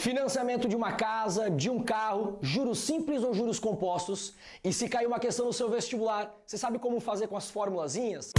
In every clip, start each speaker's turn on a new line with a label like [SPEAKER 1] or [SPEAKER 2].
[SPEAKER 1] Financiamento de uma casa, de um carro, juros simples ou juros compostos. E se cair uma questão no seu vestibular, você sabe como fazer com as formulazinhas?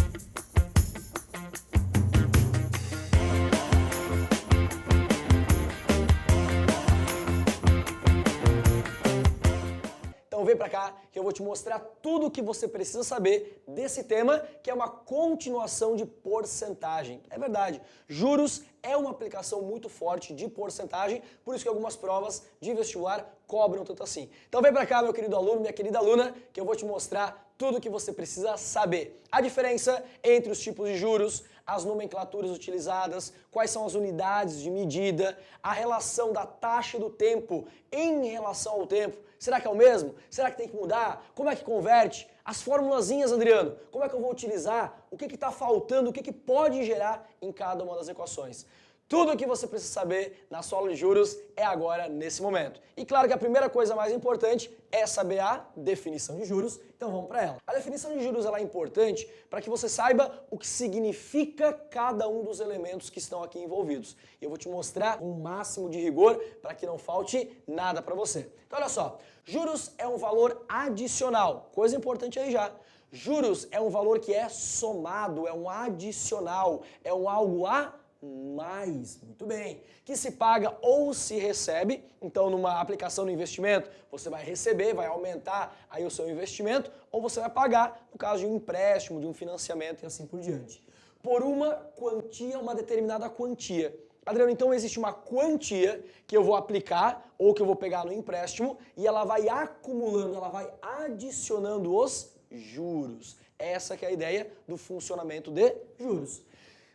[SPEAKER 1] Então vem pra cá que eu vou te mostrar tudo o que você precisa saber desse tema, que é uma continuação de porcentagem. É verdade, juros é uma aplicação muito forte de porcentagem, por isso que algumas provas de vestibular cobram tanto assim. Então vem pra cá, meu querido aluno, minha querida aluna, que eu vou te mostrar tudo o que você precisa saber. A diferença entre os tipos de juros, as nomenclaturas utilizadas, quais são as unidades de medida, a relação da taxa e do tempo em relação ao tempo. Será que é o mesmo? Será que tem que mudar? Como é que converte? As formulazinhas, Adriano, como é que eu vou utilizar? O que está faltando? O que pode gerar em cada uma das equações? Tudo o que você precisa saber na sua aula de juros é agora, nesse momento. E claro que a primeira coisa mais importante é saber a definição de juros, então vamos para ela. A definição de juros ela é importante para que você saiba o que significa cada um dos elementos que estão aqui envolvidos. E eu vou te mostrar com o máximo de rigor para que não falte nada para você. Então olha só, juros é um valor adicional, coisa importante aí já. Juros é um valor que é somado, é um adicional, é um algo a mais, muito bem, que se paga ou se recebe. Então numa aplicação no investimento você vai receber, vai aumentar aí o seu investimento, ou você vai pagar no caso de um empréstimo, de um financiamento e assim por diante. Por uma quantia, uma determinada quantia. Adriano, então existe uma quantia que eu vou aplicar ou que eu vou pegar no empréstimo e ela vai acumulando, ela vai adicionando os juros. Essa que é a ideia do funcionamento de juros.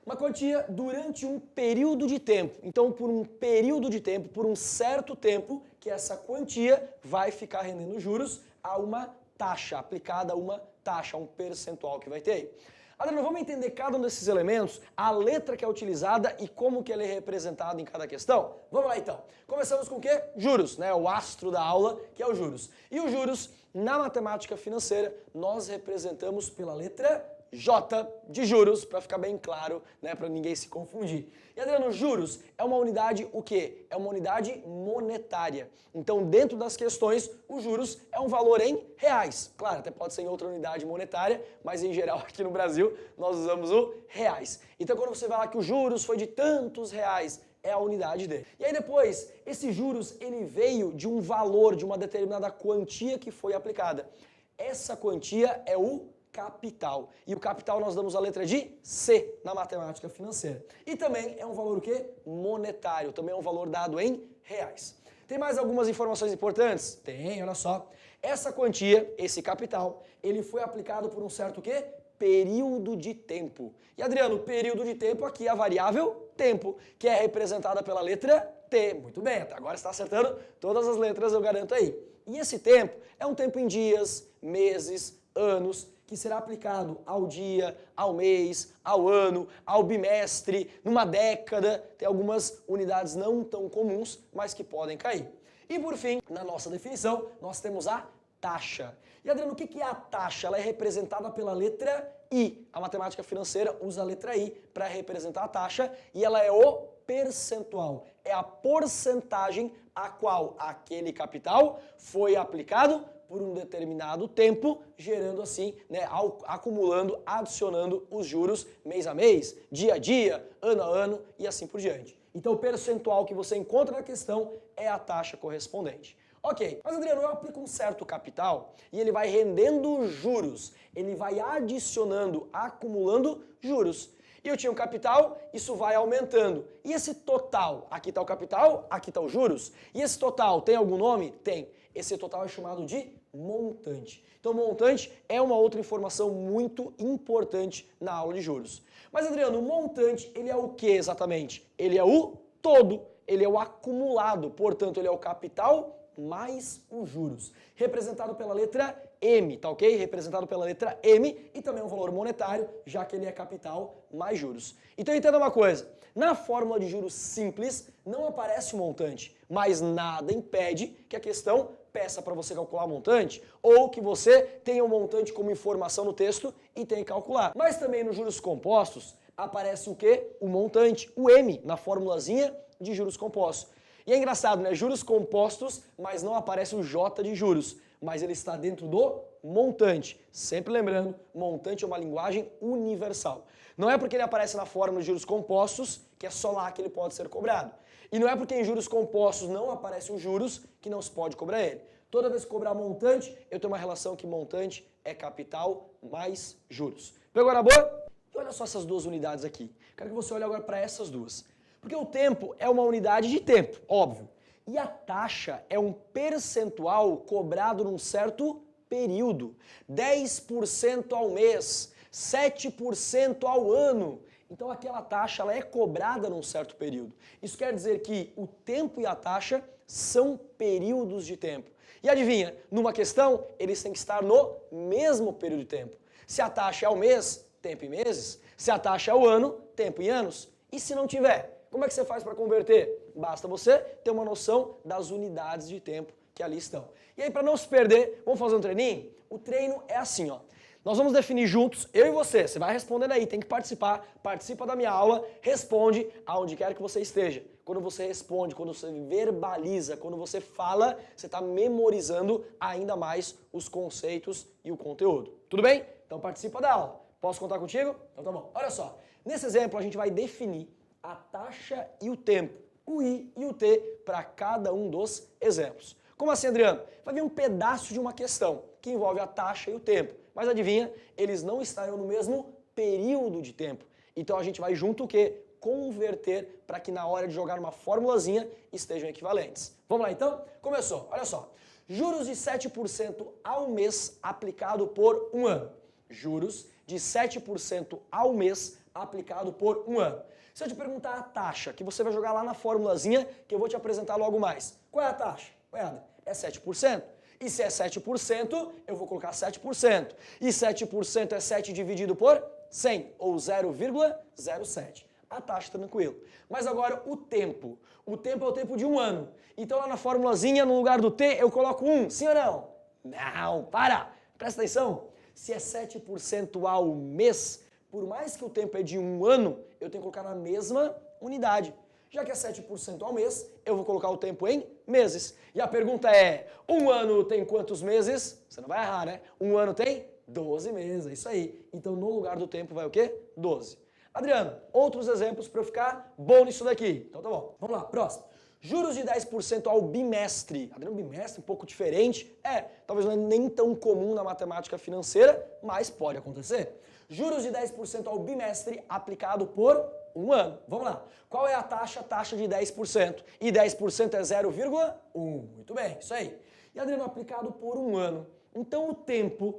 [SPEAKER 1] Uma quantia durante um período de tempo. Então, por um período de tempo, por um certo tempo, que essa quantia vai ficar rendendo juros a uma taxa, aplicada a uma taxa, a um percentual que vai ter aí. Adriano, vamos entender cada um desses elementos, a letra que é utilizada e como que ela é representada em cada questão? Vamos lá então. Começamos com o quê? Juros, né? O astro da aula, que é o juros. E os juros, na matemática financeira, nós representamos pela letra J de juros, para ficar bem claro, né, para ninguém se confundir. E Adriano, juros é uma unidade o quê? É uma unidade monetária. Então, dentro das questões, os juros é um valor em reais. Claro, até pode ser em outra unidade monetária, mas em geral aqui no Brasil nós usamos o reais. Então, quando você vai lá que os juros foi de tantos reais, é a unidade dele. E aí depois, esses juros, ele veio de um valor, de uma determinada quantia que foi aplicada. Essa quantia é o capital. E o capital nós damos a letra de C na matemática financeira. E também é um valor o quê? Monetário. Também é um valor dado em reais. Tem mais algumas informações importantes? Tem, olha só. Essa quantia, esse capital, ele foi aplicado por um certo o quê? Período de tempo. E Adriano, período de tempo aqui é a variável tempo, que é representada pela letra T. Muito bem, até agora está acertando todas as letras, eu garanto aí. E esse tempo é um tempo em dias, meses, anos, que será aplicado ao dia, ao mês, ao ano, ao bimestre, numa década. Tem algumas unidades não tão comuns, mas que podem cair. E por fim, na nossa definição, nós temos a taxa. E Adriano, o que é a taxa? Ela é representada pela letra I. A matemática financeira usa a letra I para representar a taxa e ela é o percentual. É a porcentagem a qual aquele capital foi aplicado por um determinado tempo, gerando assim, né, acumulando, adicionando os juros mês a mês, dia a dia, ano a ano e assim por diante. Então o percentual que você encontra na questão é a taxa correspondente. Ok, mas Adriano, eu aplico um certo capital e ele vai rendendo juros, ele vai adicionando, acumulando juros. E eu tinha um capital, isso vai aumentando. E esse total, aqui está o capital, aqui está os juros. E esse total tem algum nome? Tem. Esse total é chamado de montante. Então, montante é uma outra informação muito importante na aula de juros. Mas, Adriano, o montante, ele é o que exatamente? Ele é o todo, ele é o acumulado, portanto, ele é o capital mais os juros. Representado pela letra M, tá ok? Representado pela letra M e também um valor monetário, já que ele é capital mais juros. Então entenda uma coisa, na fórmula de juros simples não aparece o montante, mas nada impede que a questão peça para você calcular o montante ou que você tenha o montante como informação no texto e tenha que calcular. Mas também nos juros compostos aparece o quê? O montante, o M, na formulazinha de juros compostos. E é engraçado, né? Juros compostos, mas não aparece o J de juros, mas ele está dentro do montante. Sempre lembrando, montante é uma linguagem universal. Não é porque ele aparece na fórmula de juros compostos que é só lá que ele pode ser cobrado. E não é porque em juros compostos não aparece os juros que não se pode cobrar ele. Toda vez que cobrar montante, eu tenho uma relação que montante é capital mais juros. Pegou na boa? E olha só essas duas unidades aqui. Quero que você olhe agora para essas duas. Porque o tempo é uma unidade de tempo, óbvio. E a taxa é um percentual cobrado num certo período. 10% ao mês, 7% ao ano. Então aquela taxa ela é cobrada num certo período. Isso quer dizer que o tempo e a taxa são períodos de tempo. E adivinha, numa questão, eles têm que estar no mesmo período de tempo. Se a taxa é ao mês, tempo em meses. Se a taxa é ao ano, tempo em anos. E se não tiver, como é que você faz para converter? Basta você ter uma noção das unidades de tempo que ali estão. E aí, para não se perder, vamos fazer um treininho? O treino é assim, ó. Nós vamos definir juntos, eu e você. Você vai respondendo aí, tem que participar. Participa da minha aula, responde aonde quer que você esteja. Quando você responde, quando você verbaliza, quando você fala, você está memorizando ainda mais os conceitos e o conteúdo. Tudo bem? Então participa da aula. Posso contar contigo? Então tá bom. Olha só, nesse exemplo a gente vai definir a taxa e o tempo, o I e o T para cada um dos exemplos. Como assim, Adriano? Vai vir um pedaço de uma questão que envolve a taxa e o tempo. Mas adivinha, eles não estarão no mesmo período de tempo. Então a gente vai junto o quê? Converter para que na hora de jogar uma formulazinha estejam equivalentes. Vamos lá então? Começou, olha só. Juros de 7% ao mês aplicado por um ano. Juros de 7% ao mês aplicado por um ano. Se eu te perguntar a taxa, que você vai jogar lá na formulazinha, que eu vou te apresentar logo mais. Qual é a taxa? É 7%. E se é 7%, eu vou colocar 7%. E 7% é 7 dividido por 100, ou 0,07. A taxa tranquilo. Mas agora o tempo. O tempo é o tempo de um ano. Então lá na formulazinha, no lugar do T, eu coloco 1. Sim ou não? Não, para! Presta atenção. Se é 7% ao mês, por mais que o tempo é de um ano, eu tenho que colocar na mesma unidade. Já que é 7% ao mês, eu vou colocar o tempo em meses. E a pergunta é, um ano tem quantos meses? Você não vai errar, né? Um ano tem 12 meses, é isso aí. Então, no lugar do tempo vai o quê? 12. Adriano, outros exemplos para eu ficar bom nisso daqui. Então tá bom. Vamos lá, próximo. Juros de 10% ao bimestre. Adriano, bimestre um pouco diferente. Talvez não é nem tão comum na matemática financeira, mas pode acontecer. Juros de 10% ao bimestre aplicado por um ano. Vamos lá. Qual é a taxa? Taxa de 10%. E 10% é 0,1. Muito bem, isso aí. E, Adriano, aplicado por um ano. Então o tempo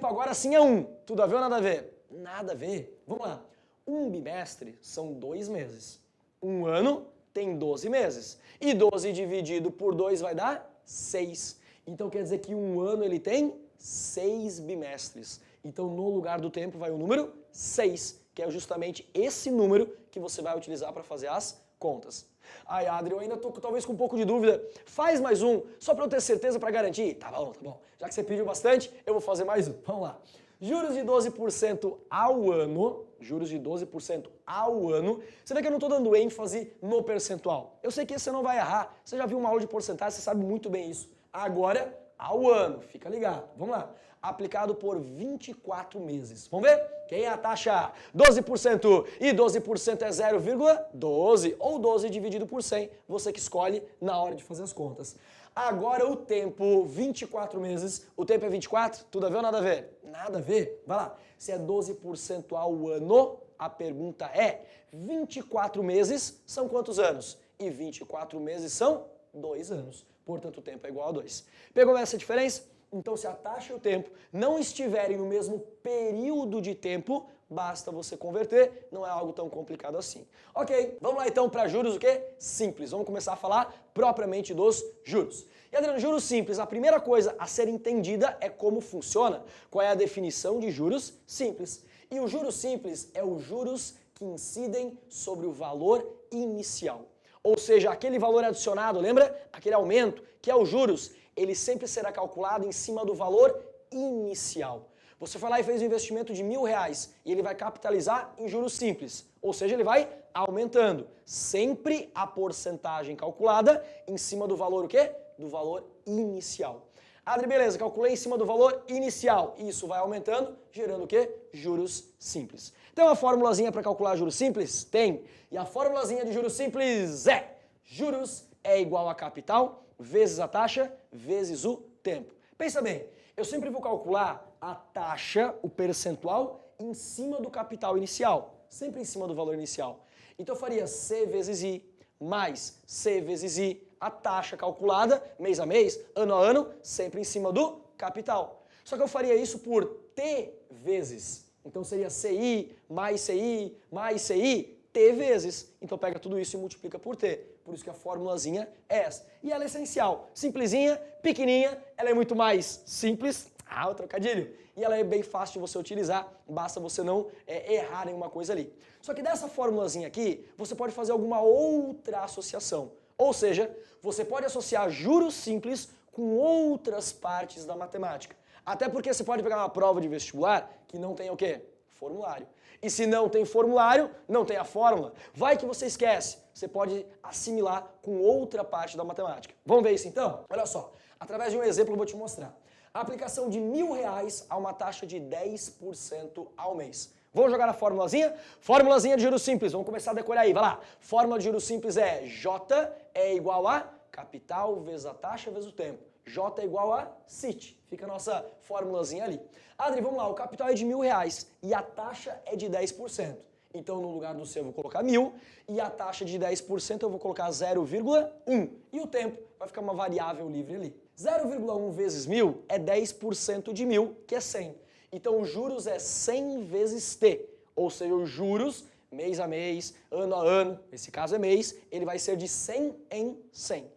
[SPEAKER 1] agora sim é 1. Tudo a ver ou nada a ver? Nada a ver. Vamos lá. Um bimestre são 2 meses. Um ano tem 12 meses. E 12 dividido por 2 vai dar 6. Então quer dizer que um ano ele tem 6 bimestres. Então no lugar do tempo vai o número 6, que é justamente esse número que você vai utilizar para fazer as contas. Ai, Adri, eu ainda estou talvez com um pouco de dúvida. Faz mais um, só para eu ter certeza para garantir. Tá bom, tá bom. Já que você pediu bastante, eu vou fazer mais um. Vamos lá. Juros de 12% ao ano. Juros de 12% ao ano. Você vê que eu não estou dando ênfase no percentual. Eu sei que você não vai errar. Você já viu uma aula de porcentagem, você sabe muito bem isso. Agora, ao ano. Fica ligado. Vamos lá. Aplicado por 24 meses. Vamos ver? Quem é a taxa? 12%. E 12% é 0,12. Ou 12 dividido por 100. Você que escolhe na hora de fazer as contas. Agora o tempo, 24 meses. O tempo é 24? Tudo a ver ou nada a ver? Nada a ver. Vai lá. Se é 12% ao ano, a pergunta é: 24 meses são quantos anos? E 24 meses são 2 anos. Portanto, o tempo é igual a 2. Pegou essa diferença? Então, se a taxa e o tempo não estiverem no mesmo período de tempo, basta você converter, não é algo tão complicado assim. Ok, vamos lá então para juros o quê? Simples. Vamos começar a falar propriamente dos juros. E Adriano, juros simples, a primeira coisa a ser entendida é como funciona. Qual é a definição de juros simples? E o juros simples é os juros que incidem sobre o valor inicial. Ou seja, aquele valor adicionado, lembra? Aquele aumento, que é os juros, ele sempre será calculado em cima do valor inicial. Você foi lá e fez um investimento de R$1.000 e ele vai capitalizar em juros simples. Ou seja, ele vai aumentando. Sempre a porcentagem calculada em cima do valor o quê? Do valor inicial. Adri, beleza, calculei em cima do valor inicial. Isso vai aumentando, gerando o quê? Juros simples. Tem uma formulazinha para calcular juros simples? Tem. E a formulazinha de juros simples é: juros é igual a capital vezes a taxa vezes o tempo. Pensa bem, eu sempre vou calcular a taxa, o percentual, em cima do capital inicial. Sempre em cima do valor inicial. Então eu faria C vezes I mais C vezes I, a taxa calculada mês a mês, ano a ano, sempre em cima do capital. Só que eu faria isso por T vezes. Então seria CI mais CI mais CI, T vezes. Então pega tudo isso e multiplica por T. Por isso que a formulazinha é essa. E ela é essencial. Simplesinha, pequenininha, ela é muito mais simples. Ah, o trocadilho. E ela é bem fácil de você utilizar, basta você não errar em uma coisa ali. Só que dessa formulazinha aqui, você pode fazer alguma outra associação. Ou seja, você pode associar juros simples com outras partes da matemática. Até porque você pode pegar uma prova de vestibular que não tem o quê? Formulário. E se não tem formulário, não tem a fórmula. Vai que você esquece. Você pode assimilar com outra parte da matemática. Vamos ver isso então? Olha só, através de um exemplo eu vou te mostrar. A aplicação de R$1.000 a uma taxa de 10% ao mês. Vamos jogar na formulazinha? Formulazinha de juros simples, vamos começar a decorar aí, vai lá. Fórmula de juros simples é J é igual a capital vezes a taxa vezes o tempo. J é igual a CIT, fica a nossa formulazinha ali. Adri, vamos lá, o capital é de R$1.000 e a taxa é de 10%. Então, no lugar do C eu vou colocar 1.000 e a taxa de 10% eu vou colocar 0,1. E o tempo vai ficar uma variável livre ali. 0,1 vezes 1.000 é 10% de 1.000, que é 100. Então, os juros é 100 vezes T. Ou seja, os juros, mês a mês, ano a ano, nesse caso é mês, ele vai ser de 100 em 100.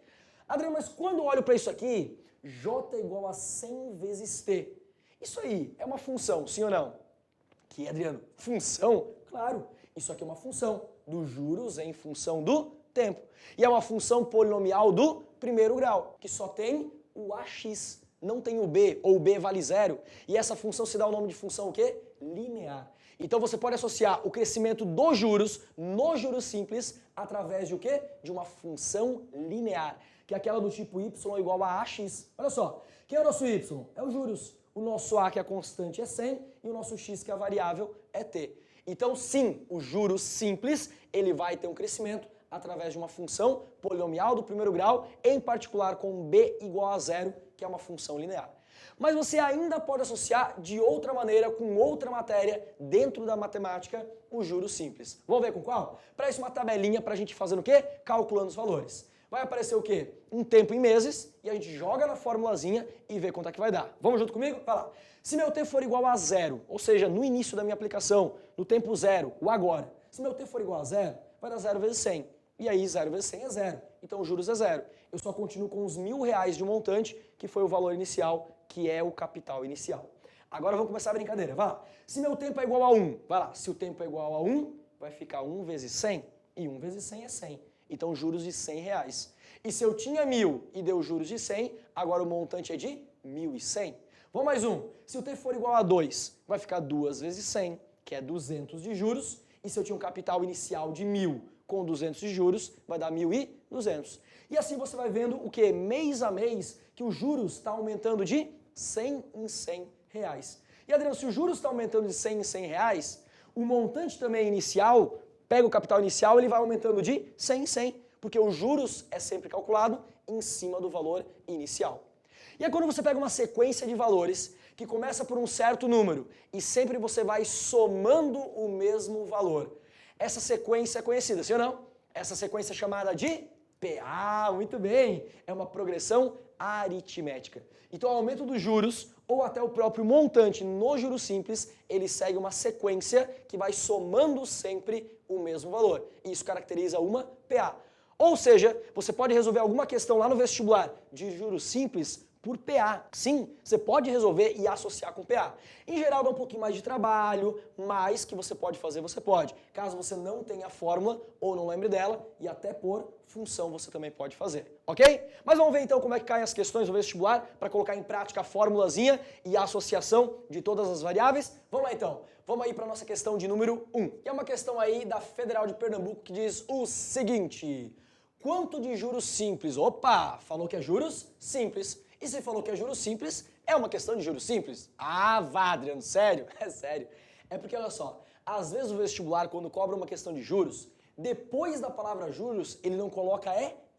[SPEAKER 1] Adriano, mas quando eu olho para isso aqui, J é igual a 100 vezes T. Isso aí é uma função, sim ou não? Que, Adriano? Função? Claro, isso aqui é uma função dos juros em função do tempo. E é uma função polinomial do primeiro grau, que só tem o AX, não tem o B, ou o B vale zero. E essa função se dá o nome de função o quê? Linear. Então você pode associar o crescimento dos juros no juros simples através de o quê? De uma função linear, que é aquela do tipo y igual a AX. Olha só, quem é o nosso y? É os juros. O nosso A, que é a constante, é 100 e o nosso x, que é a variável, é t. Então, sim, o juros simples, ele vai ter um crescimento através de uma função polinomial do primeiro grau, em particular com b igual a zero, que é uma função linear. Mas você ainda pode associar de outra maneira, com outra matéria, dentro da matemática, os juros simples. Vamos ver com qual? Para isso, uma tabelinha para a gente fazer o quê? Calculando os valores. Vai aparecer o quê? Um tempo em meses, e a gente joga na formulazinha e vê quanto é que vai dar. Vamos junto comigo? Vai lá. Se meu t for igual a zero, ou seja, no início da minha aplicação, no tempo zero, o agora, se meu t for igual a zero, vai dar 0 vezes 100. E aí 0 vezes 100 é zero. Então os juros é zero. Eu só continuo com os R$1.000 de montante, que foi o valor inicial, que é o capital inicial. Agora vamos começar a brincadeira. Vai lá. Se meu tempo é igual a 1, vai lá. Se o tempo é igual a 1, vai ficar 1 vezes 100. E 1 vezes 100 é 100. Então juros de R$100. E se eu tinha 1.000 e deu juros de 100, agora o montante é de 1.100. Vamos mais um. Se o t for igual a 2, vai ficar 2 vezes 100, que é 200 de juros. E se eu tinha um capital inicial de 1.000 com 200 de juros, vai dar 1.200. E assim você vai vendo o que? Mês a mês, que os juros está aumentando de 100 em 100 reais. E Adriano, se os juros está aumentando de 100 em 100 reais, o montante também inicial, pega o capital inicial, ele vai aumentando de 100 em 100, porque os juros é sempre calculado em cima do valor inicial. E é quando você pega uma sequência de valores que começa por um certo número e sempre você vai somando o mesmo valor. Essa sequência é conhecida, sim ou não? Essa sequência é chamada de PA, muito bem, é uma progressão aritmética. Então o aumento dos juros, ou até o próprio montante no juros simples, ele segue uma sequência que vai somando sempre o mesmo valor. E isso caracteriza uma PA. Ou seja, você pode resolver alguma questão lá no vestibular de juros simples por PA. Sim, você pode resolver e associar com PA. Em geral dá um pouquinho mais de trabalho, mas que você pode fazer, você pode. Caso você não tenha a fórmula ou não lembre dela, e até por função você também pode fazer, ok? Mas vamos ver então como é que caem as questões do vestibular para colocar em prática a formulazinha e a associação de todas as variáveis. Vamos lá então, vamos aí para a nossa questão de número 1. Que é uma questão aí da Federal de Pernambuco que diz o seguinte: quanto de juros simples? Opa, falou que é juros simples. E se falou que é juros simples, é uma questão de juros simples? Ah, vá, Adriano, sério? É sério. É porque, olha só, às vezes o vestibular, quando cobra uma questão de juros, depois da palavra juros, ele não coloca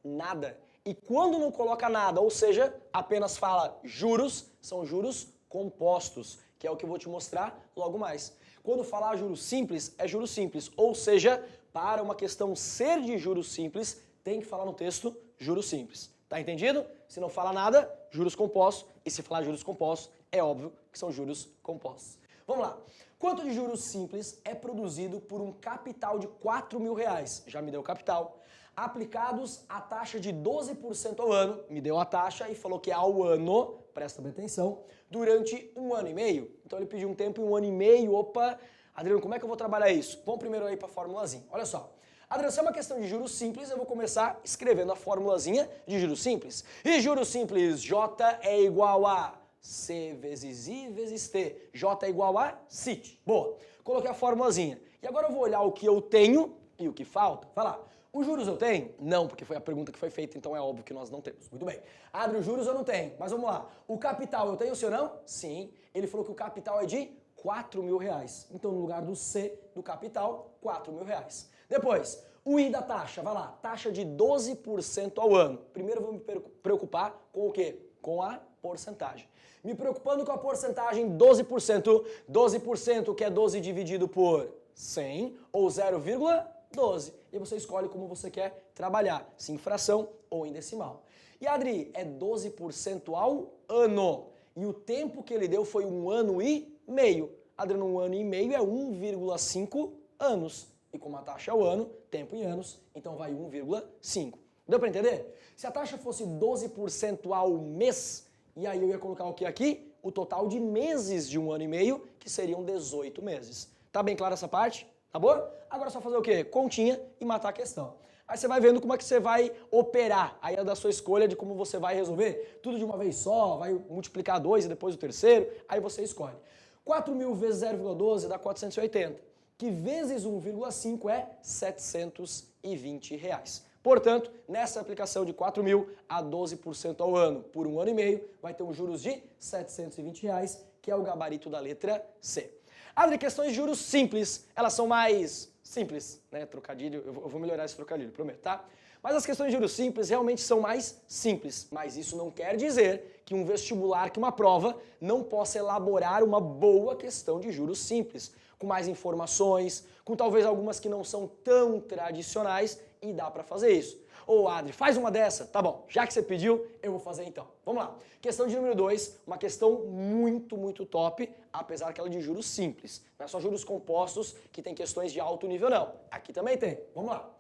[SPEAKER 1] nada. E quando não coloca nada, ou seja, apenas fala juros, são juros compostos, que é o que eu vou te mostrar logo mais. Quando falar juros simples, é juros simples, ou seja, para uma questão ser de juros simples, tem que falar no texto juros simples. Tá entendido? Se não fala nada, juros compostos, e se falar juros compostos, é óbvio que são juros compostos. Vamos lá. Quanto de juros simples é produzido por um capital de R$4.000? Já me deu o capital. Aplicados a taxa de 12% ao ano, me deu a taxa e falou que é ao ano, presta bem atenção, durante 1 ano e meio. Então ele pediu um tempo em 1 ano e meio. Opa, Adriano, como é que eu vou trabalhar isso? Vamos primeiro aí para a formulazinha. Olha só. Adriano, se é uma questão de juros simples, eu vou começar escrevendo a formulazinha de juros simples. E juros simples, J é igual a C vezes I vezes T. J é igual a CIT. Boa. Coloquei a formulazinha. E agora eu vou olhar o que eu tenho e o que falta. Vai lá. Os juros eu tenho? Não, porque foi a pergunta que foi feita, então é óbvio que nós não temos. Muito bem. Adriano, os juros eu não tenho. Mas vamos lá. O capital eu tenho, sim ou não? Sim. Ele falou que o capital é de R$4.000. Então, no lugar do C do capital, R$4.000. Depois, o I da taxa, vai lá, taxa de 12% ao ano. Primeiro eu vou me preocupar com o quê? Com a porcentagem. Me preocupando com a porcentagem 12%. 12% que é 12 dividido por 100 ou 0,12. E você escolhe como você quer trabalhar, se em fração ou em decimal. E Adri, é 12% ao ano. E o tempo que ele deu foi 1 ano e meio. Adriano, 1 ano e meio é 1,5 anos. E como a taxa é o ano, tempo em anos, então vai 1,5. Deu para entender? Se a taxa fosse 12% ao mês, e aí eu ia colocar o que aqui? O total de meses de 1 ano e meio, que seriam 18 meses. Tá bem clara essa parte? Tá bom? Agora é só fazer o quê? Continha e matar a questão. Aí você vai vendo como é que você vai operar. Aí é da sua escolha de como você vai resolver. Tudo de uma vez só, vai multiplicar 2 e depois o terceiro, aí você escolhe. 4.000 vezes 0,12 dá 480. Que vezes 1,5 é R$720. Portanto, nessa aplicação de 4.000 a 12% ao ano por 1 ano e meio, vai ter um juros de R$720, que é o gabarito da letra C. As questões de juros simples, elas são mais simples, né? Trocadilho, eu vou melhorar esse trocadilho, prometo, tá? Mas as questões de juros simples realmente são mais simples. Mas isso não quer dizer que um vestibular, que uma prova, não possa elaborar uma boa questão de juros simples, com mais informações, com talvez algumas que não são tão tradicionais, e dá pra fazer isso. Ô Adri, faz uma dessa. Tá bom, já que você pediu, eu vou fazer então. Vamos lá. Questão de número 2, uma questão muito, muito top, apesar que ela é de juros simples. Não é só juros compostos que tem questões de alto nível, não. Aqui também tem. Vamos lá.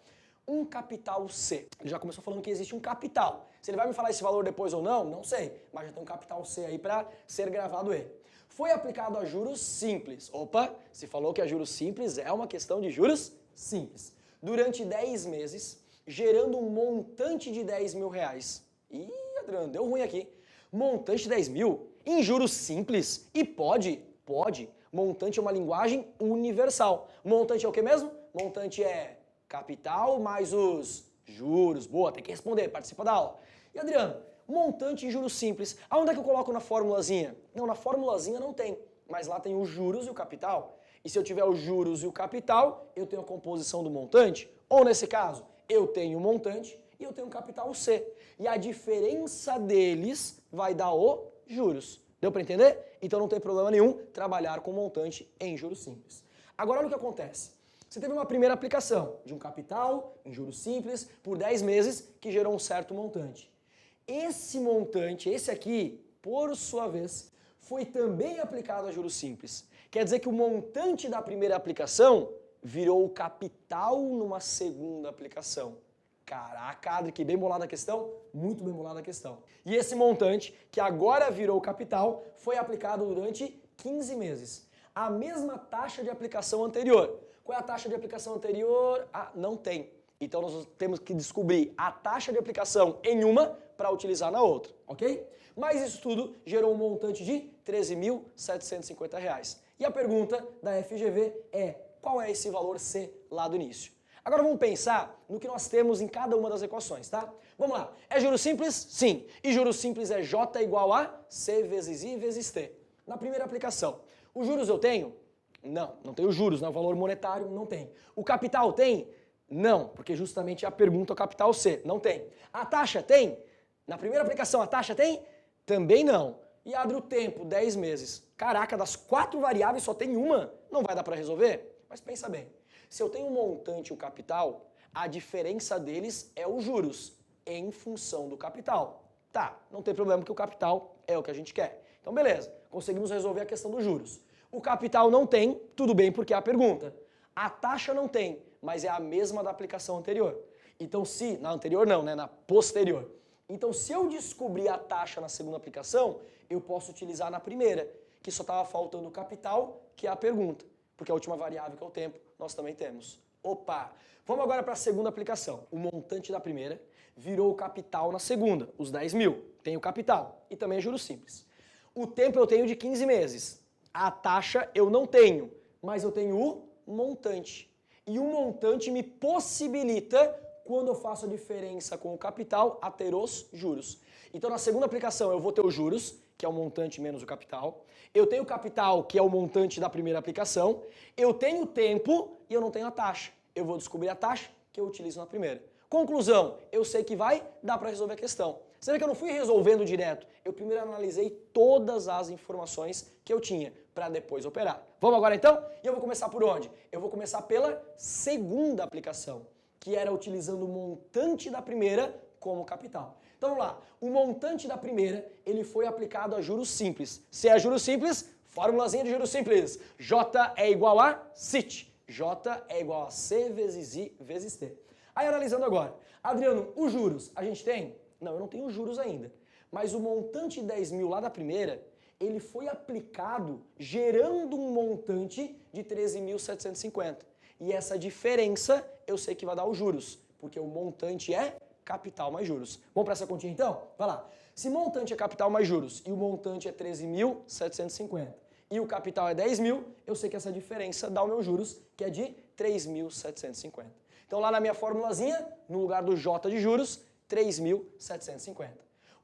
[SPEAKER 1] Um capital C. Ele já começou falando que existe um capital. Se ele vai me falar esse valor depois ou não, não sei. Mas já tem um capital C aí para ser gravado ele. Foi aplicado a juros simples. Opa, se falou que a juros simples é uma questão de juros simples. Durante 10 meses, gerando um montante de R$10.000. Ih, Adriano, deu ruim aqui. Montante de 10 mil em juros simples. E pode. Montante é uma linguagem universal. Montante é o que mesmo? Montante é capital mais os juros. Boa, tem que responder, participa da aula. E Adriano, montante em juros simples. Aonde é que eu coloco na formulazinha? Não, na formulazinha não tem, mas lá tem os juros e o capital. E se eu tiver os juros e o capital, eu tenho a composição do montante. Ou nesse caso, eu tenho o montante e eu tenho o capital C. E a diferença deles vai dar o juros. Deu para entender? Então não tem problema nenhum trabalhar com montante em juros simples. Agora olha o que acontece. Você teve uma primeira aplicação de um capital em juros simples por 10 meses que gerou um certo montante. Esse montante, esse aqui, por sua vez, foi também aplicado a juros simples. Quer dizer que o montante da primeira aplicação virou o capital numa segunda aplicação. Caraca, Adri, que bem bolada a questão? Muito bem bolada a questão. E esse montante, que agora virou capital, foi aplicado durante 15 meses. A mesma taxa de aplicação anterior. Qual é a taxa de aplicação anterior? Ah, não tem. Então nós temos que descobrir a taxa de aplicação em uma para utilizar na outra, ok? Mas isso tudo gerou um montante de R$ 13.750. E a pergunta da FGV é: qual é esse valor C lá do início? Agora vamos pensar no que nós temos em cada uma das equações, tá? Vamos lá. É juros simples? Sim. E juros simples é J igual a C vezes I vezes T. Na primeira aplicação, os juros eu tenho? Não, não tenho juros, né? O valor monetário não tem. O capital tem? Não, porque justamente a pergunta é o capital C. Não tem. A taxa tem? Na primeira aplicação a taxa tem? Também não. E Adri, o tempo, 10 meses. Caraca, das 4 variáveis só tem uma? Não vai dar para resolver? Mas pensa bem. Se eu tenho um montante e um capital, a diferença deles é os juros em função do capital. Tá, não tem problema porque o capital é o que a gente quer. Então beleza, conseguimos resolver a questão dos juros. O capital não tem, tudo bem porque é a pergunta. A taxa não tem, mas é a mesma da aplicação anterior. Então se, na anterior não, né, na posterior. Então se eu descobrir a taxa na segunda aplicação, eu posso utilizar na primeira, que só estava faltando o capital, que é a pergunta. Porque a última variável, que é o tempo, nós também temos. Opa! Vamos agora para a segunda aplicação. O montante da primeira virou o capital na segunda, os 10 mil. Tem o capital e também é juros simples. O tempo eu tenho de 15 meses. A taxa eu não tenho, mas eu tenho o montante. E o montante me possibilita, quando eu faço a diferença com o capital, a ter os juros. Então na segunda aplicação eu vou ter os juros, que é o montante menos o capital. Eu tenho o capital, que é o montante da primeira aplicação. Eu tenho o tempo e eu não tenho a taxa. Eu vou descobrir a taxa que eu utilizo na primeira. Conclusão, eu sei que vai dar para resolver a questão. Você vê que eu não fui resolvendo direto. Eu primeiro analisei todas as informações que eu tinha para depois operar. Vamos agora então? E eu vou começar por onde? Eu vou começar pela segunda aplicação, que era utilizando o montante da primeira como capital. Então vamos lá, o montante da primeira, ele foi aplicado a juros simples. Se é juros simples, formulazinha de juros simples. J é igual a CIT. J é igual a C vezes I vezes T. Aí analisando agora, Adriano, os juros a gente tem? Não, eu não tenho juros ainda. Mas o montante 10 mil lá da primeira, ele foi aplicado gerando um montante de 13.750. E essa diferença eu sei que vai dar os juros, porque o montante é capital mais juros. Vamos para essa continha então? Vai lá. Se montante é capital mais juros e o montante é 13.750 e o capital é 10 mil, eu sei que essa diferença dá os meus juros, que é de 3.750. Então lá na minha formulazinha, no lugar do J de juros, 3.750.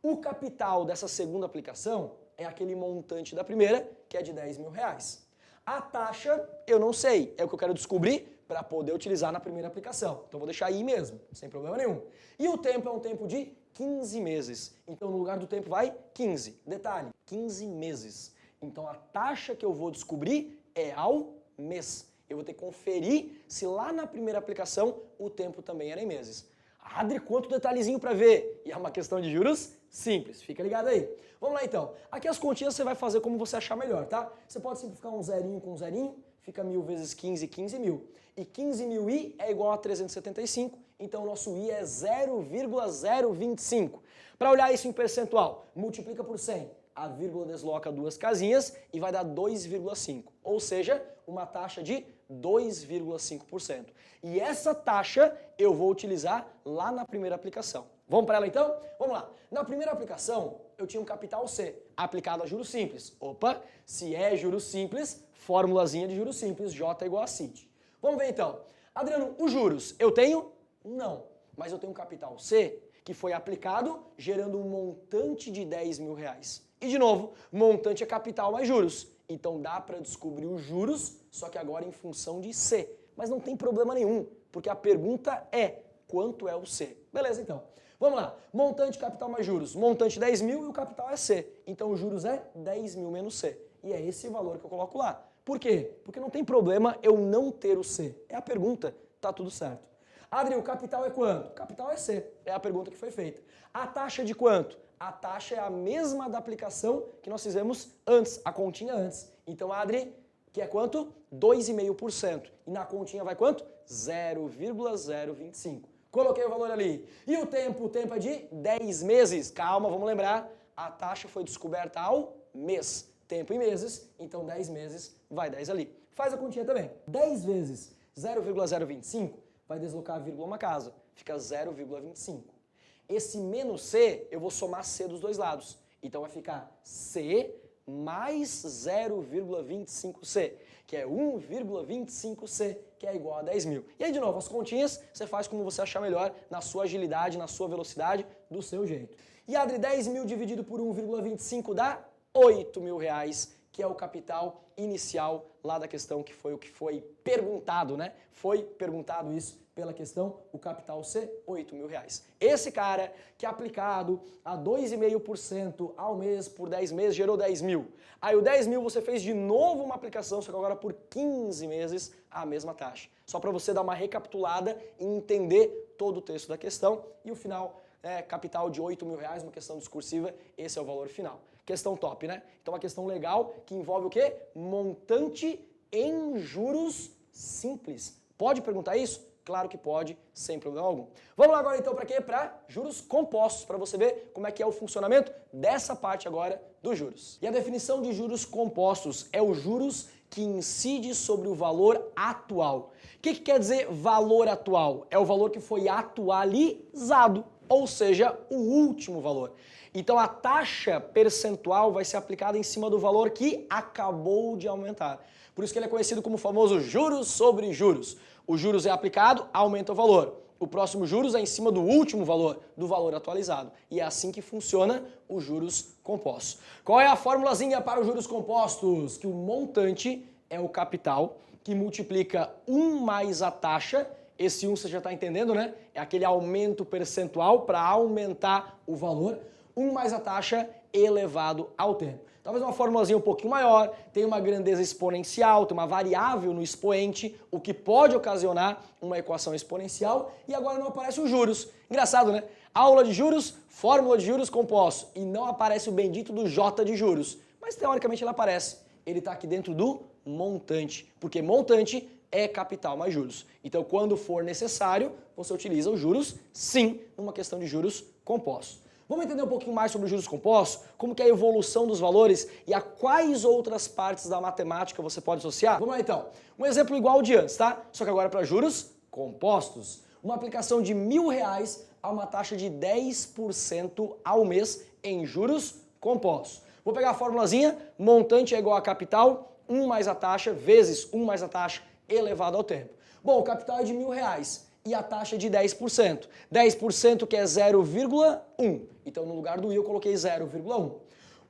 [SPEAKER 1] O capital dessa segunda aplicação é aquele montante da primeira, que é de 10 mil reais. A taxa eu não sei, é o que eu quero descobrir para poder utilizar na primeira aplicação. Então vou deixar aí mesmo, sem problema nenhum. E o tempo é um tempo de 15 meses. Então no lugar do tempo vai 15. Detalhe, 15 meses. Então a taxa que eu vou descobrir é ao mês. Eu vou ter que conferir se lá na primeira aplicação o tempo também era em meses. Adri, quanto detalhezinho para ver? E é uma questão de juros simples, fica ligado aí. Vamos lá então. Aqui as continhas você vai fazer como você achar melhor, tá? Você pode simplificar um zerinho com um zerinho, fica 1.000 vezes 15, 15 mil. E 15 mil I é igual a 375, então o nosso I é 0,025. Para olhar isso em percentual, multiplica por 100. A vírgula desloca duas casinhas e vai dar 2,5. Ou seja, uma taxa de 2,5%. E essa taxa eu vou utilizar lá na primeira aplicação. Vamos para ela então? Vamos lá. Na primeira aplicação, eu tinha um capital C, aplicado a juros simples. Opa, se é juros simples, formulazinha de juros simples, J igual a CIT. Vamos ver então. Adriano, os juros eu tenho? Não. Mas eu tenho um capital C que foi aplicado gerando um montante de 10 mil reais. E de novo, montante é capital mais juros. Então dá para descobrir os juros, só que agora em função de C. Mas não tem problema nenhum, porque a pergunta é quanto é o C. Beleza, então. Vamos lá. Montante, capital mais juros. Montante 10 mil e o capital é C. Então os juros é 10 mil menos C. E é esse valor que eu coloco lá. Por quê? Porque não tem problema eu não ter o C. É a pergunta, tá tudo certo. Adri, o capital é quanto? O capital é C. É a pergunta que foi feita. A taxa de quanto? A taxa é a mesma da aplicação que nós fizemos antes, a continha antes. Então, Adri, que é quanto? 2,5%. E na continha vai quanto? 0,025. coloquei o valor ali. E o tempo é de 10 meses. Calma, vamos lembrar, a taxa foi descoberta ao mês. Tempo em meses, então 10 meses vai 10 ali. Faz a continha também. 10 vezes 0,025 vai deslocar a vírgula uma casa, fica 0,25. Esse menos C, eu vou somar C dos dois lados. Então vai ficar C mais 0,25C, que é 1,25C, que é igual a 10 mil. E aí, de novo, as continhas você faz como você achar melhor, na sua agilidade, na sua velocidade, do seu jeito. E Adri, 10 mil dividido por 1,25 dá 8 mil reais, que é o capital inicial lá da questão, que foi o que foi perguntado, né? Foi perguntado isso pela questão, o capital C, 8 mil reais. Esse cara que é aplicado a 2,5% ao mês por 10 meses gerou 10 mil. Aí o 10 mil você fez de novo uma aplicação, só que agora por 15 meses a mesma taxa. Só para você dar uma recapitulada e entender todo o texto da questão. E o final, capital de 8 mil reais, uma questão discursiva, esse é o valor final. Questão top, né? Então uma questão legal que envolve o quê? Montante em juros simples. Pode perguntar isso? Claro que pode, sem problema algum. Vamos lá agora então para quê? Para juros compostos, para você ver como é que é o funcionamento dessa parte agora dos juros. E a definição de juros compostos é os juros que incide sobre o valor atual. O que quer dizer valor atual? É o valor que foi atualizado, ou seja, o último valor. Então a taxa percentual vai ser aplicada em cima do valor que acabou de aumentar. Por isso que ele é conhecido como o famoso juros sobre juros. O juros é aplicado, aumenta o valor. O próximo juros é em cima do último valor, do valor atualizado. E é assim que funciona os juros compostos. Qual é a formulazinha para os juros compostos? Que o montante é o capital, que multiplica 1 mais a taxa. Esse 1 você já está entendendo, né? É aquele aumento percentual para aumentar o valor. 1 mais a taxa elevado ao tempo. Talvez uma formulazinha um pouquinho maior, tem uma grandeza exponencial, tem uma variável no expoente, o que pode ocasionar uma equação exponencial, e agora não aparece os juros. Engraçado, né? Aula de juros, fórmula de juros compostos, e não aparece o bendito do J de juros. Mas teoricamente ele aparece. Ele está aqui dentro do montante, porque montante é capital mais juros. Então, quando for necessário, você utiliza os juros, sim, numa questão de juros compostos. Vamos entender um pouquinho mais sobre os juros compostos, como que é a evolução dos valores e a quais outras partes da matemática você pode associar? Vamos lá então. Um exemplo igual ao de antes, tá? Só que agora para juros compostos. Uma aplicação de R$1.000 a uma taxa de 10% ao mês em juros compostos. Vou pegar a formulazinha, montante é igual a capital, 1 mais a taxa, vezes 1 mais a taxa elevado ao tempo. Bom, o capital é de R$1.000. E a taxa de 10%. 10% que é 0,1. Então, no lugar do i, eu coloquei 0,1.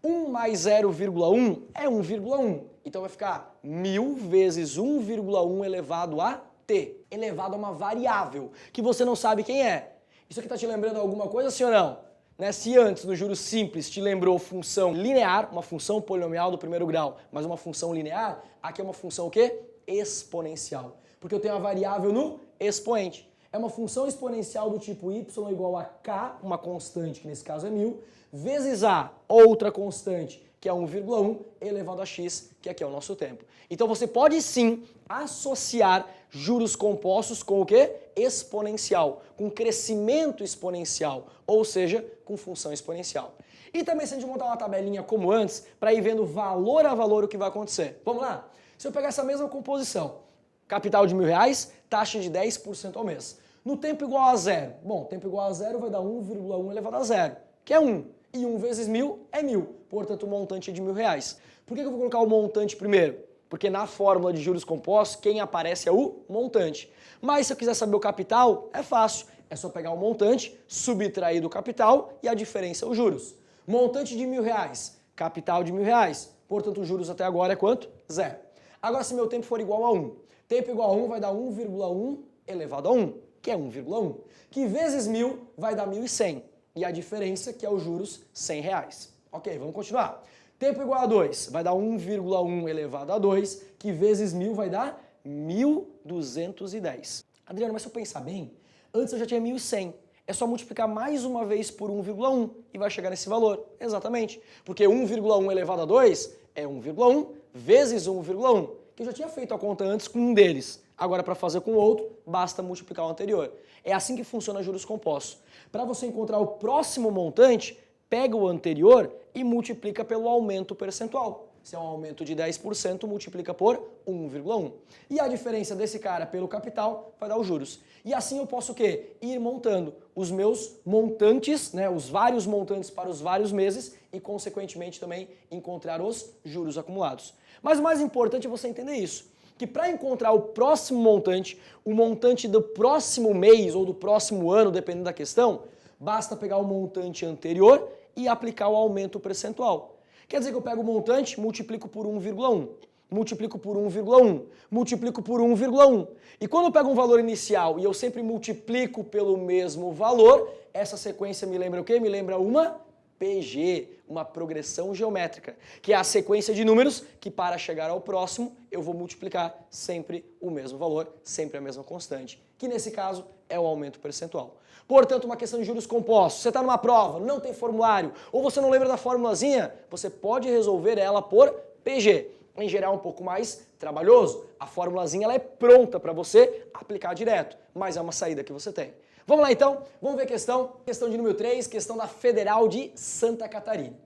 [SPEAKER 1] 1 mais 0,1 é 1,1. Então, vai ficar 1.000 vezes 1,1 elevado a t. Elevado a uma variável, que você não sabe quem é. Isso aqui está te lembrando alguma coisa, sim ou não? Né? Se antes, no juros simples, te lembrou função linear, uma função polinomial do primeiro grau, mas uma função linear, aqui é uma função o quê? Exponencial. Porque eu tenho a variável no expoente. É uma função exponencial do tipo y igual a k, uma constante, que nesse caso é 1.000, vezes a outra constante, que é 1,1, elevado a x, que aqui é o nosso tempo. Então você pode sim associar juros compostos com o quê? Exponencial, com crescimento exponencial, ou seja, com função exponencial. E também se a gente montar uma tabelinha como antes, para ir vendo valor a valor o que vai acontecer. Vamos lá? Se eu pegar essa mesma composição, capital de R$1.000, taxa de 10% ao mês. No tempo igual a zero. Bom, tempo igual a zero vai dar 1,1 elevado a zero, que é 1. E 1 vezes 1.000 é 1.000. Portanto, o montante é de R$1.000. Por que eu vou colocar o montante primeiro? Porque na fórmula de juros compostos, quem aparece é o montante. Mas se eu quiser saber o capital, é fácil. É só pegar o montante, subtrair do capital e a diferença é os juros. Montante de R$1.000, capital de R$1.000. Portanto, os juros até agora é quanto? Zero. Agora, se meu tempo for igual a 1, tempo igual a 1 vai dar 1,1 elevado a 1, que é 1,1, que vezes 1.000 vai dar 1.100. E a diferença que é os juros R$100. Ok, vamos continuar. Tempo igual a 2 vai dar 1,1 elevado a 2, que vezes 1.000 vai dar 1.210. Adriano, mas se eu pensar bem, antes eu já tinha 1.100. É só multiplicar mais uma vez por 1,1 e vai chegar nesse valor. Exatamente. Porque 1,1 elevado a 2 é 1,1 vezes 1,1. Que eu já tinha feito a conta antes com um deles. Agora, para fazer com o outro, basta multiplicar o anterior. É assim que funciona juros compostos. Para você encontrar o próximo montante, pega o anterior e multiplica pelo aumento percentual. Se é um aumento de 10%, multiplica por 1,1. E a diferença desse cara pelo capital vai dar os juros. E assim eu posso o quê? Ir montando os meus montantes, né, os vários montantes para os vários meses e, consequentemente, também encontrar os juros acumulados. Mas o mais importante é você entender isso, que para encontrar o próximo montante, o montante do próximo mês ou do próximo ano, dependendo da questão, basta pegar o montante anterior e aplicar o aumento percentual. Quer dizer que eu pego o montante, multiplico por 1,1, multiplico por 1,1, multiplico por 1,1. E quando eu pego um valor inicial e eu sempre multiplico pelo mesmo valor, essa sequência me lembra o quê? Me lembra uma PG, uma progressão geométrica, que é a sequência de números que para chegar ao próximo eu vou multiplicar sempre o mesmo valor, sempre a mesma constante, que nesse caso é o aumento percentual. Portanto, uma questão de juros compostos, você está numa prova, não tem formulário, ou você não lembra da formulazinha, você pode resolver ela por PG. Em geral, um pouco mais trabalhoso, a formulazinha ela é pronta para você aplicar direto, mas é uma saída que você tem. Vamos lá então, vamos ver a questão de número 3, questão da Federal de Santa Catarina.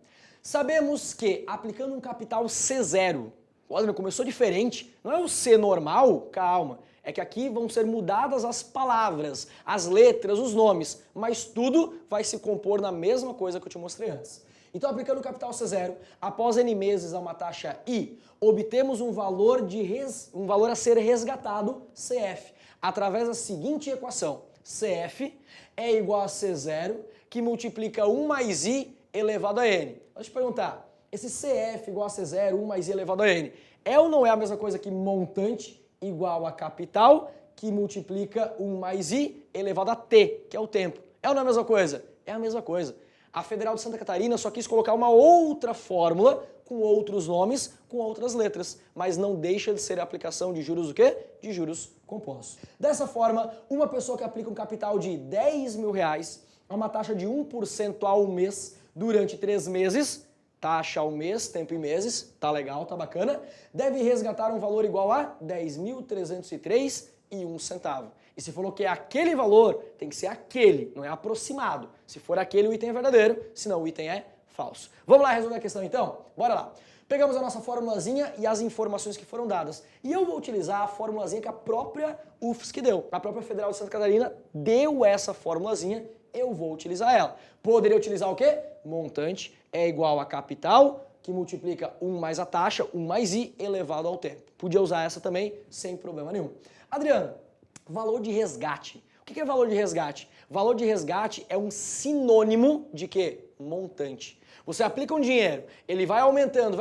[SPEAKER 1] Sabemos que aplicando um capital C0, olha, começou diferente, não é o C normal, calma, é que aqui vão ser mudadas as palavras, as letras, os nomes, mas tudo vai se compor na mesma coisa que eu te mostrei antes. Então, aplicando o capital C0, após N meses a uma taxa I, obtemos um valor a ser resgatado, CF, através da seguinte equação. CF é igual a C0, que multiplica 1 mais I elevado a N. Deixa eu te perguntar, esse CF igual a C0, 1 mais I elevado a N, é ou não é a mesma coisa que montante igual a capital, que multiplica 1 mais I elevado a T, que é o tempo? É ou não é a mesma coisa? É a mesma coisa. A Federal de Santa Catarina só quis colocar uma outra fórmula com outros nomes, com outras letras, mas não deixa de ser a aplicação de juros o quê? De juros compostos. Dessa forma, uma pessoa que aplica um capital de R$10.000 a uma taxa de 1% ao mês durante 3 meses, taxa ao mês, tempo em meses, tá legal, tá bacana, deve resgatar um valor igual a R$10.303,01. E se falou que é aquele valor, tem que ser aquele, não é aproximado. Se for aquele, o item é verdadeiro, senão o item é falso. Vamos lá resolver a questão então? Bora lá. Pegamos a nossa formulazinha e as informações que foram dadas. E eu vou utilizar a formulazinha que a própria UFSC deu. A própria Federal de Santa Catarina deu essa formulazinha, eu vou utilizar ela. Poderia utilizar o quê? Montante é igual a capital, que multiplica 1 mais a taxa, 1 mais I elevado ao tempo. Podia usar essa também sem problema nenhum. Adriano, valor de resgate. O que é valor de resgate? Valor de resgate é um sinônimo de quê? Montante. Você aplica um dinheiro, ele vai aumentando,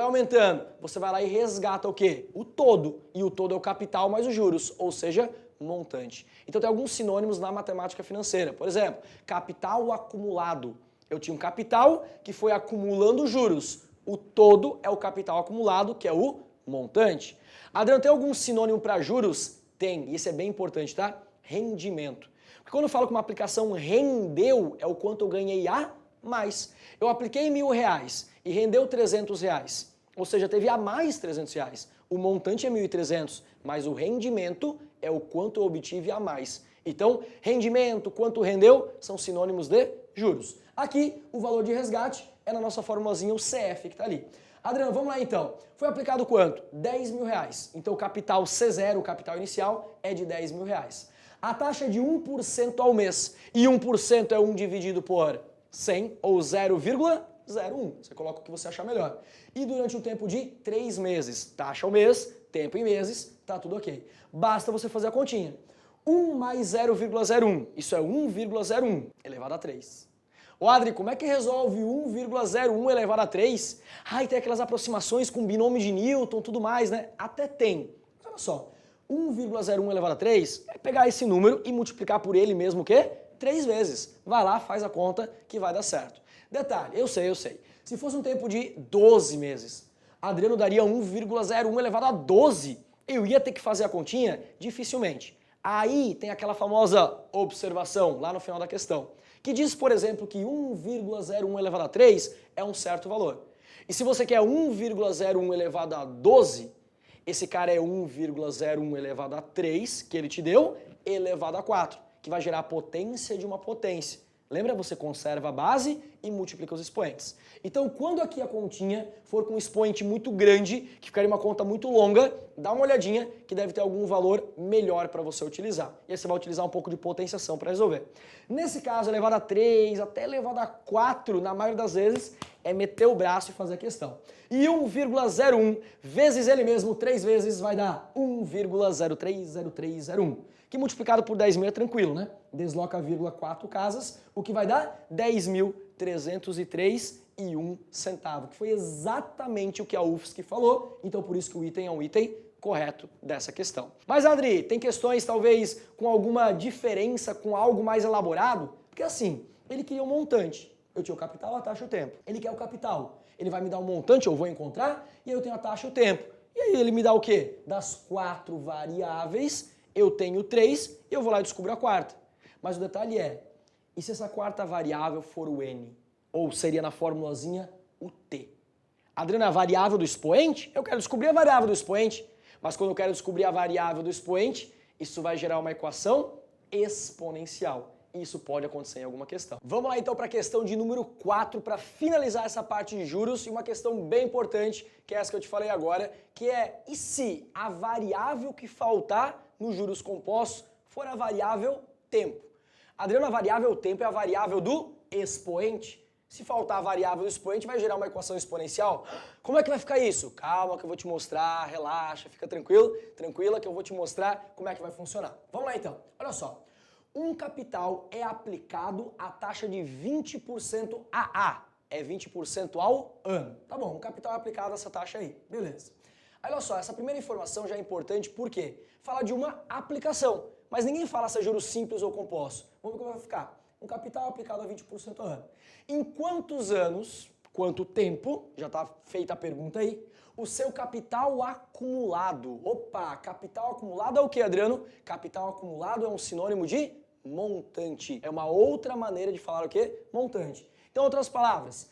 [SPEAKER 1] você vai lá e resgata o quê? O todo. E o todo é o capital mais os juros, ou seja, montante. Então tem alguns sinônimos na matemática financeira. Por exemplo, capital acumulado. Eu tinha um capital que foi acumulando juros. O todo é o capital acumulado, que é o montante. Adriano, tem algum sinônimo para juros? Tem, e isso é bem importante, tá? Rendimento. Porque quando eu falo que uma aplicação rendeu, é o quanto eu ganhei a mais. Eu apliquei R$1.000 e rendeu R$300, ou seja, teve a mais R$300. O montante é 1.300, mas o rendimento é o quanto eu obtive a mais. Então, rendimento, quanto rendeu, são sinônimos de juros. Aqui, o valor de resgate é na nossa formulazinha o CF que está ali. Adriano, vamos lá então. Foi aplicado quanto? R$10.000. Então, o capital C0, o capital inicial, é de R$10.000. A taxa é de 1% ao mês. E 1% é 1 dividido por 100 ou 0,01. Você coloca o que você achar melhor. E durante um tempo de 3 meses. Taxa ao mês, tempo em meses, tá tudo ok. Basta você fazer a continha. 1 mais 0,01. Isso é 1,01 elevado a 3. Ô Adri, como é que resolve 1,01 elevado a 3? Ai, tem aquelas aproximações com binômio de Newton, tudo mais, né? Até tem. Mas olha só, 1,01 elevado a 3 é pegar esse número e multiplicar por ele mesmo o quê? 3 vezes. Vai lá, faz a conta que vai dar certo. Detalhe, eu sei. Se fosse um tempo de 12 meses, Adriano daria 1,01 elevado a 12. Eu ia ter que fazer a continha? Dificilmente. Aí tem aquela famosa observação lá no final da questão, que diz, por exemplo, que 1,01 elevado a 3 é um certo valor. E se você quer 1,01 elevado a 12, Esse cara é 1,01 elevado a 3, que ele te deu, elevado a 4, que vai gerar a potência de uma potência. Lembra? Você conserva a base e multiplica os expoentes. Então, quando aqui a continha for com um expoente muito grande, que ficaria uma conta muito longa, dá uma olhadinha que deve ter algum valor melhor para você utilizar. E aí você vai utilizar um pouco de potenciação para resolver. Nesse caso, elevado a 3 até elevado a 4, na maioria das vezes, é meter o braço e fazer a questão. E 1,01 vezes ele mesmo 3 vezes vai dar 1,030301. Que multiplicado por 10 mil é tranquilo, né? Desloca a vírgula 4 casas, o que vai dar 10.303,01 centavo, que foi exatamente o que a UFSC falou, então por isso que o item é um item correto dessa questão. Mas, Adri, tem questões talvez com alguma diferença, com algo mais elaborado? Porque assim, ele queria um montante, eu tinha o capital, a taxa e o tempo. Ele quer o capital, ele vai me dar um montante, eu vou encontrar, e aí eu tenho a taxa e o tempo. E aí ele me dá o quê? Das 4 variáveis, eu tenho 3 e eu vou lá e descubro a quarta. Mas o detalhe é, e se essa quarta variável for o n? Ou seria na formulazinha o t? Adriana, a variável do expoente? Eu quero descobrir a variável do expoente. Mas quando eu quero descobrir a variável do expoente, isso vai gerar uma equação exponencial. Isso pode acontecer em alguma questão. Vamos lá então para a questão de número 4 para finalizar essa parte de juros e uma questão bem importante, que é essa que eu te falei agora, que é e se a variável que faltar nos juros compostos for a variável tempo? Adriano, a variável tempo é a variável do expoente. Se faltar a variável do expoente, vai gerar uma equação exponencial. Como é que vai ficar isso? Calma que eu vou te mostrar, relaxa, fica tranquilo, tranquila que eu vou te mostrar como é que vai funcionar. Vamos lá então, olha só. Um capital é aplicado à taxa de 20% AA, é 20% ao ano. Tá bom, um capital é aplicado a essa taxa aí, beleza. Aí, olha só, essa primeira informação já é importante porque fala de uma aplicação, mas ninguém fala se é juros simples ou compostos. Vamos ver como vai ficar. Um capital aplicado a 20% ao ano. Em quantos anos, quanto tempo, já está feita a pergunta aí, o seu capital acumulado? Opa, capital acumulado é o que, Adriano? Capital acumulado é um sinônimo de montante. É uma outra maneira de falar o quê? Montante. Então, em outras palavras,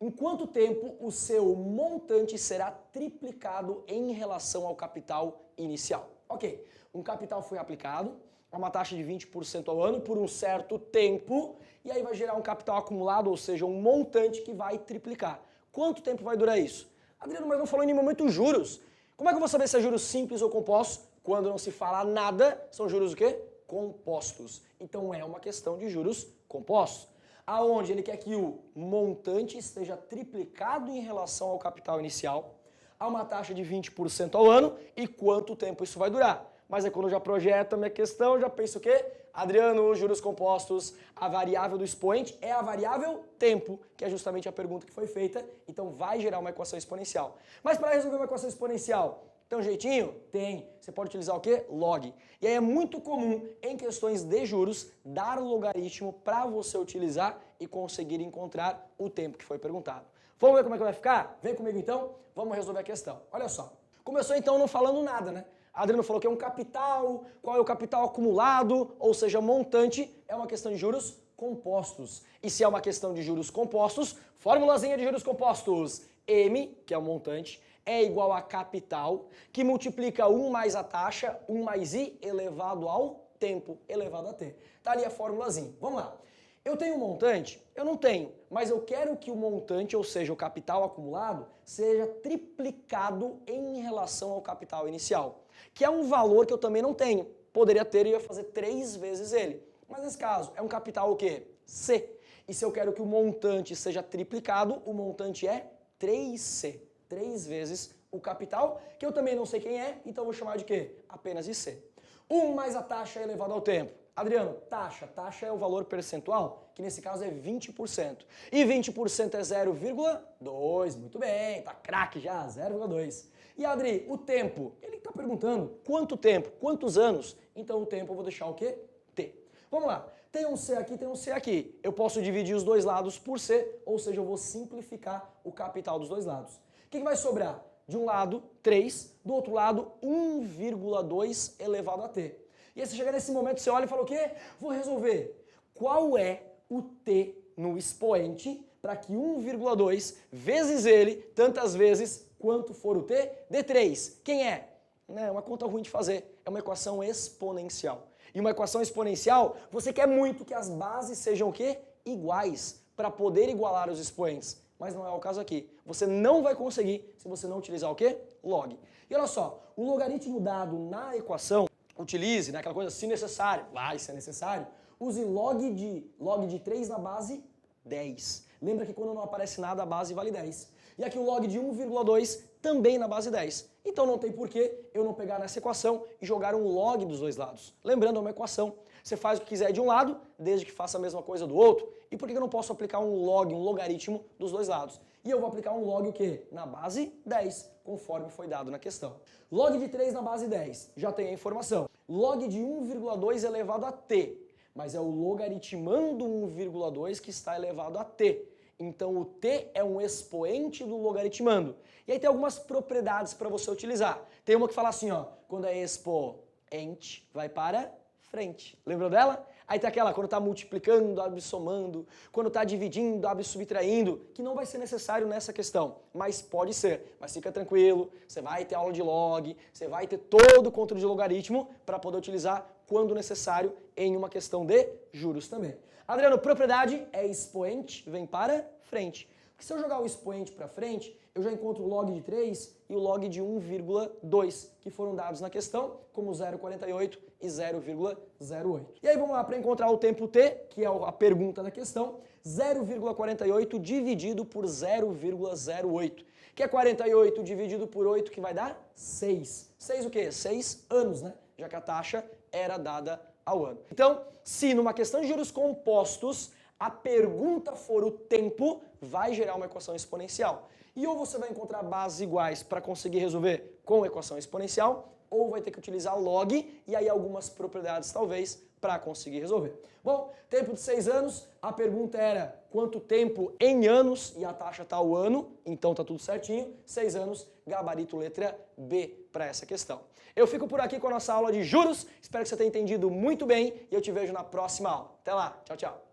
[SPEAKER 1] em quanto tempo o seu montante será triplicado em relação ao capital inicial? Ok, um capital foi aplicado a uma taxa de 20% ao ano por um certo tempo e aí vai gerar um capital acumulado, ou seja, um montante que vai triplicar. Quanto tempo vai durar isso? Adriano, mas não falou em nenhum momento juros. Como é que eu vou saber se é juros simples ou compostos? Quando não se fala nada, são juros o quê? Compostos. Então é uma questão de juros compostos. Aonde ele quer que o montante esteja triplicado em relação ao capital inicial, a uma taxa de 20% ao ano e quanto tempo isso vai durar. Mas aí quando eu já projeto a minha questão, eu já penso o quê? Adriano, juros compostos, a variável do expoente é a variável tempo, que é justamente a pergunta que foi feita, então vai gerar uma equação exponencial. Mas para resolver uma equação exponencial, tem um jeitinho? Tem. Você pode utilizar o quê? Log. E aí é muito comum em questões de juros dar logaritmo para você utilizar e conseguir encontrar o tempo que foi perguntado. Vamos ver como é que vai ficar? Vem comigo então, vamos resolver a questão. Olha só, começou então não falando nada, né? Adriano falou que é um capital, qual é o capital acumulado, ou seja, montante, é uma questão de juros compostos. E se é uma questão de juros compostos, formulazinha de juros compostos, M, que é o montante, é igual a capital, que multiplica 1 mais a taxa, 1 mais I elevado ao tempo, elevado a T. Tá ali a formulazinha. Vamos lá. Eu tenho um montante? Eu não tenho, mas eu quero que o montante, ou seja, o capital acumulado, seja triplicado em relação ao capital inicial, que é um valor que eu também não tenho. Poderia ter e ia fazer 3 vezes ele. Mas nesse caso, é um capital o quê? C. E se eu quero que o montante seja triplicado, o montante é 3C. 3 vezes o capital, que eu também não sei quem é, então eu vou chamar de quê? Apenas de C. 1 mais a taxa elevado ao tempo. Adriano, taxa é o valor percentual, que nesse caso é 20%. E 20% é 0,2, muito bem, tá craque já, 0,2. E Adri, o tempo, ele está perguntando quanto tempo, quantos anos, então o tempo eu vou deixar o quê? T. Vamos lá, tem um C aqui, tem um C aqui. Eu posso dividir os dois lados por C, ou seja, eu vou simplificar o capital dos dois lados. O que vai sobrar? De um lado, 3, do outro lado, 1,2 elevado a T. E aí você chega nesse momento, você olha e fala o quê? Vou resolver. Qual é o T no expoente para que 1,2 vezes ele, tantas vezes quanto for o T, dê 3. Quem é? É uma conta ruim de fazer, é uma equação exponencial. E uma equação exponencial, você quer muito que as bases sejam o quê? Iguais, para poder igualar os expoentes. Mas não é o caso aqui. Você não vai conseguir se você não utilizar o quê? Log. E olha só, o logaritmo dado na equação, utilize, né, aquela coisa, se necessário, vai ser necessário, use log de 3 na base 10. Lembra que quando não aparece nada, a base vale 10. E aqui o log de 1,2 também na base 10. Então não tem porquê eu não pegar nessa equação e jogar um log dos dois lados. Lembrando, é uma equação. Você faz o que quiser de um lado, desde que faça a mesma coisa do outro. E por que eu não posso aplicar um log, um logaritmo dos dois lados? E eu vou aplicar um log o quê? Na base 10, conforme foi dado na questão. Log de 3 na base 10, já tem a informação. Log de 1,2 elevado a t, mas é o logaritmando 1,2 que está elevado a t. Então o t é um expoente do logaritmando. E aí tem algumas propriedades para você utilizar. Tem uma que fala assim, ó, quando é expoente, vai para frente. Lembrou dela? Aí tem aquela, quando está multiplicando, somando, quando está dividindo, subtraindo, que não vai ser necessário nessa questão, mas pode ser. Mas fica tranquilo, você vai ter aula de log, você vai ter todo o controle de logaritmo para poder utilizar quando necessário em uma questão de juros também. Adriano, propriedade é expoente, vem para frente. Porque se eu jogar o expoente para frente, eu já encontro o log de 3 e o log de 1,2, que foram dados na questão, como 0,48 e 0,08. E aí vamos lá, para encontrar o tempo t, que é a pergunta da questão, 0,48 dividido por 0,08, que é 48 dividido por 8, que vai dar 6. 6 o quê? 6 anos, né? Já que a taxa era dada ao ano. Então, se numa questão de juros compostos, a pergunta for o tempo, vai gerar uma equação exponencial. E ou você vai encontrar bases iguais para conseguir resolver com equação exponencial, ou vai ter que utilizar log e aí algumas propriedades talvez para conseguir resolver. Bom, tempo de 6 anos, a pergunta era quanto tempo em anos e a taxa está ao ano, então tá tudo certinho. 6 anos, gabarito letra B para essa questão. Eu fico por aqui com a nossa aula de juros, espero que você tenha entendido muito bem e eu te vejo na próxima aula. Até lá, tchau, tchau.